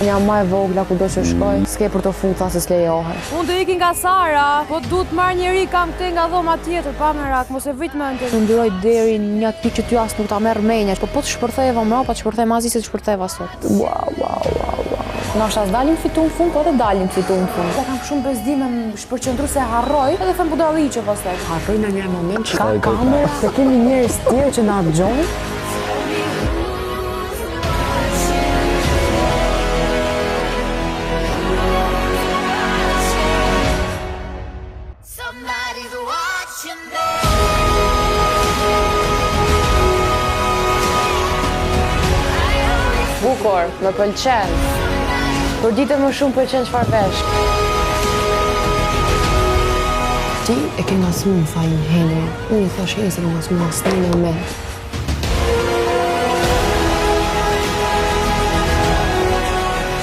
Jam ma e vogla ku do që shkoj, s'ke për të futa se s'lejohet. Unë do ikin nga Sara, po du të marrë njeri kam këte nga dhoma tjetër, pa me rak, mos e vit më në të. Të ndyroj deri një pikë që ty as nuk ta merr menja, po të shpërtheva mra, pa të shpërthej mazi se të shpërtheva sot. Wow. Nashta s'dalim fitu në fund, po edhe dalim fitu në fund. Kam shumë bezdime më shpërqendru se harroj, edhe them po do arrijë që pastaj. Harroj në një moment që ka kamerë, se kemi njerëz tjerë që na dëgjojnë. Bukur, më pëlqen. Për ditë më shumë pëlqen çfarë vesh. Ti e ke ngasmu në fajin Henry. Unë i thash Henry se ka ngasmu asnjë në me.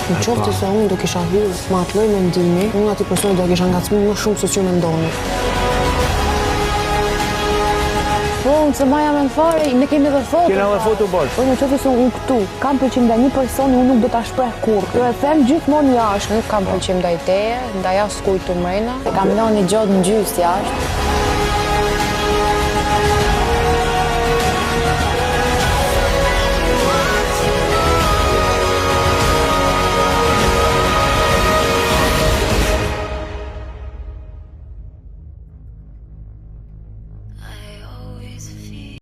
Në qoftë se unë do kisha hyrë me atë lloj mendimi, unë aty personi do kisha ngacmuar më shumë se që mendoni. Po, unë se maja me në fare, ne kemi dhe foto. Kena dhe foto bashkë. Po, në qoftë se unë këtu, kam pëlqim ndaj një personi, unë nuk do ta shpreh kurrë. Jo e them gjithmonë jashtë, nuk kam pëlqim ndaj teje, ndaj as kujt të mrena. Kam lënë një gjotë në gjysë jashtë.